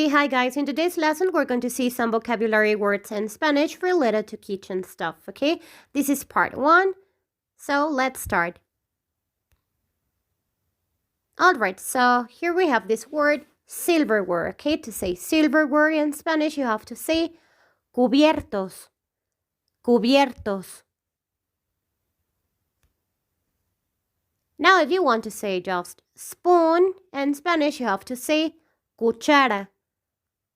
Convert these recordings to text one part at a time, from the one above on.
Hey, hi guys. In today's lesson, we're going to see some vocabulary words in Spanish related to kitchen stuff, okay? This is part 1, so let's start. Alright, so here we have this word, silverware, okay? To say silverware in Spanish, you have to say cubiertos, cubiertos. Now, if you want to say just spoon in Spanish, you have to say cuchara,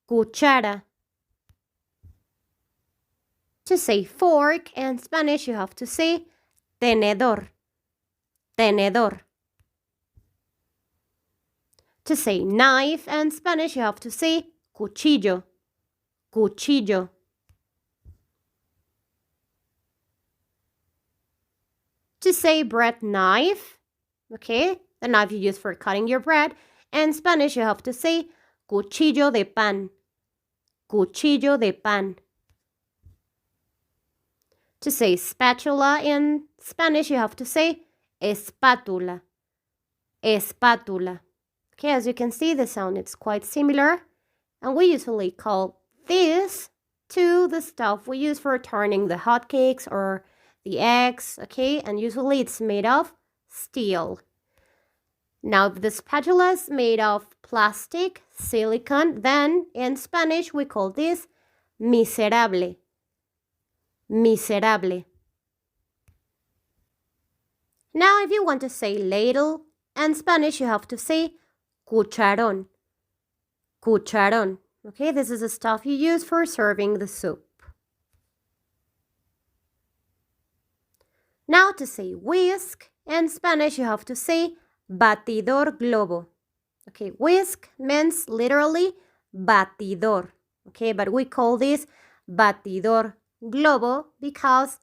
cuchara. To say fork in Spanish, you have to say tenedor, tenedor. To say knife in Spanish, you have to say cuchillo, cuchillo. To say bread knife, okay, the knife you use for cutting your bread, in Spanish, you have to say cuchillo de pan, cuchillo de pan. To say spatula in Spanish, you have to say espátula, espátula. Okay, as you can see, the sound is quite similar. And we usually call this to the stuff we use for turning the hotcakes or the eggs, okay? And usually it's made of steel. Now, if the spatula is made of plastic, silicone, then in Spanish we call this miserable, miserable. Now, if you want to say ladle, in Spanish you have to say cucharón, cucharón. Okay, this is the stuff you use for serving the soup. Now, to say whisk, in Spanish you have to say batidor globo. Okay, whisk means literally batidor. Okay, but we call this batidor globo because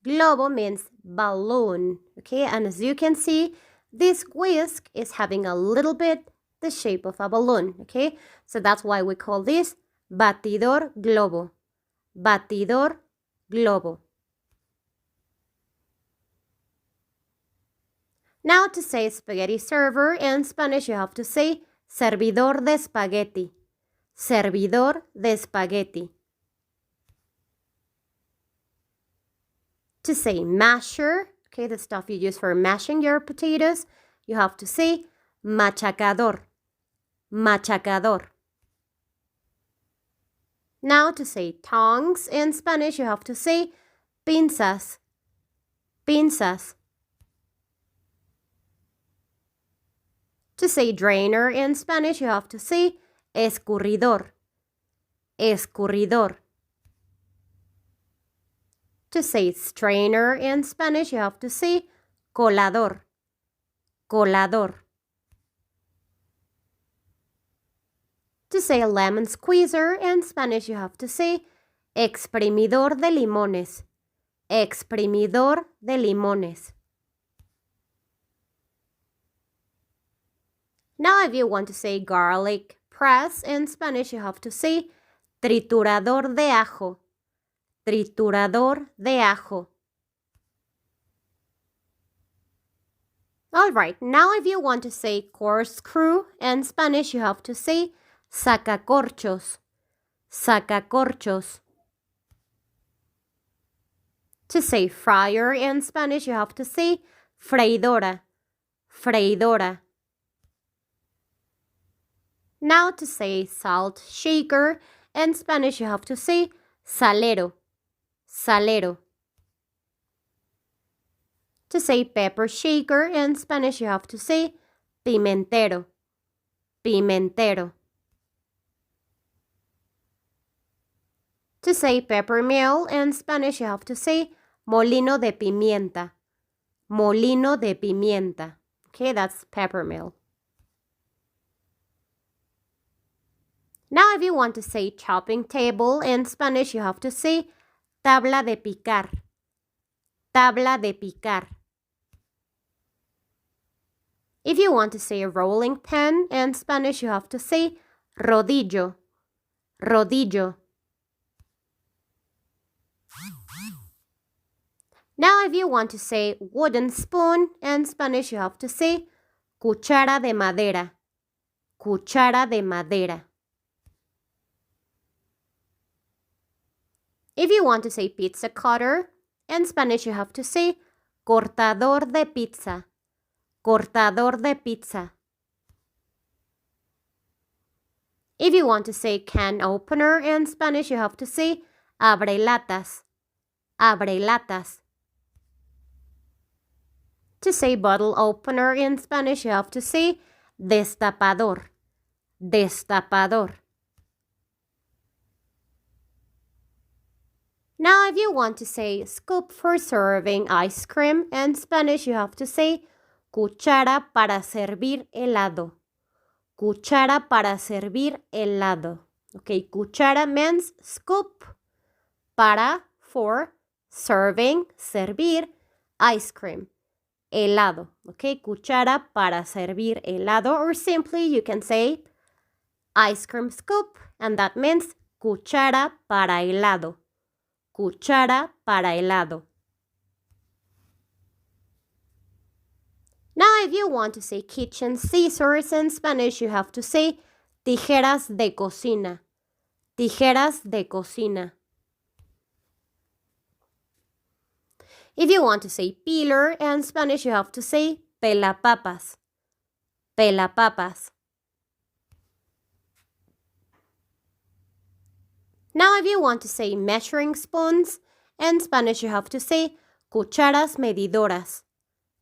globo means balloon. Okay, and as you can see, this whisk is having a little bit the shape of a balloon. Okay, so that's why we call this batidor globo, batidor globo. Now, to say spaghetti server, in Spanish you have to say servidor de spaghetti, servidor de spaghetti. To say masher, okay, the stuff you use for mashing your potatoes, you have to say machacador, machacador. Now, to say tongs in Spanish, you have to say pinzas, pinzas. To say drainer in Spanish, you have to say escurridor, escurridor. To say strainer in Spanish, you have to say colador, colador. To say lemon squeezer in Spanish, you have to say exprimidor de limones, exprimidor de limones. Now, if you want to say garlic press in Spanish, you have to say triturador de ajo, triturador de ajo. All right, now if you want to say corkscrew in Spanish, you have to say sacacorchos, sacacorchos. To say fryer in Spanish, you have to say freidora, freidora. Now, to say salt shaker, in Spanish you have to say salero, salero. To say pepper shaker, in Spanish you have to say pimentero, pimentero. To say pepper mill, in Spanish you have to say molino de pimienta, molino de pimienta. Okay, that's pepper mill. Now, if you want to say chopping table in Spanish, you have to say tabla de picar, tabla de picar. If you want to say rolling pin in Spanish, you have to say rodillo, rodillo. Now, if you want to say wooden spoon in Spanish, you have to say cuchara de madera, cuchara de madera. If you want to say pizza cutter, in Spanish you have to say cortador de pizza. Cortador de pizza. If you want to say can opener, in Spanish you have to say abrelatas. Abrelatas. To say bottle opener in Spanish, you have to say destapador. Destapador. Now, if you want to say scoop for serving ice cream, in Spanish, you have to say cuchara para servir helado. Cuchara para servir helado. Okay, cuchara means scoop. Para, for, serving, servir, ice cream. Helado, okay? Cuchara para servir helado, or simply you can say ice cream scoop, and that means cuchara para helado. Cuchara para helado. Now, if you want to say kitchen scissors in Spanish, you have to say tijeras de cocina. Tijeras de cocina. If you want to say peeler in Spanish, you have to say pelapapas. Pelapapas. Now, if you want to say measuring spoons, in Spanish you have to say cucharas medidoras.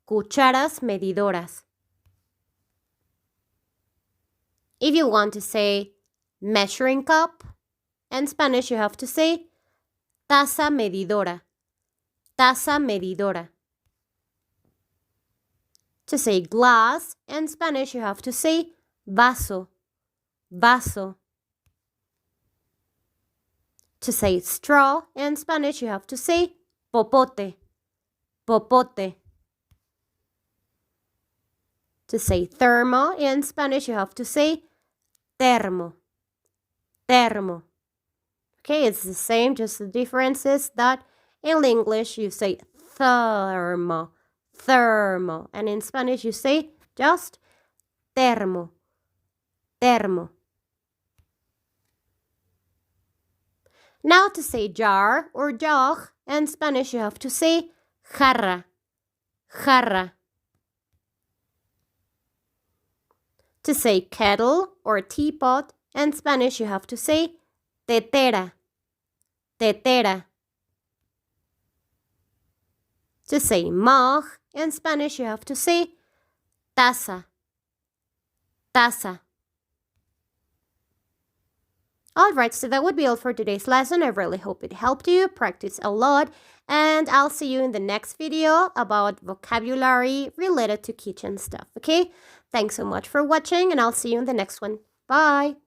Cucharas medidoras. If you want to say measuring cup, in Spanish you have to say taza medidora. Taza medidora. To say glass, in Spanish you have to say vaso. Vaso. To say straw, in Spanish you have to say popote. Popote. To say thermo, in Spanish you have to say termo. Termo. Okay, it's the same, just the difference is that in English you say thermo. Thermo. And in Spanish you say just termo. Termo. Now to say jar or jug, in Spanish you have to say jarra. Jarra. To say kettle or teapot, in Spanish you have to say tetera. Tetera. To say mug, in Spanish you have to say taza. Taza. Alright, so that would be all for today's lesson. I really hope it helped you. Practice a lot. And I'll see you in the next video about vocabulary related to kitchen stuff, okay? Thanks so much for watching, and I'll see you in the next one. Bye!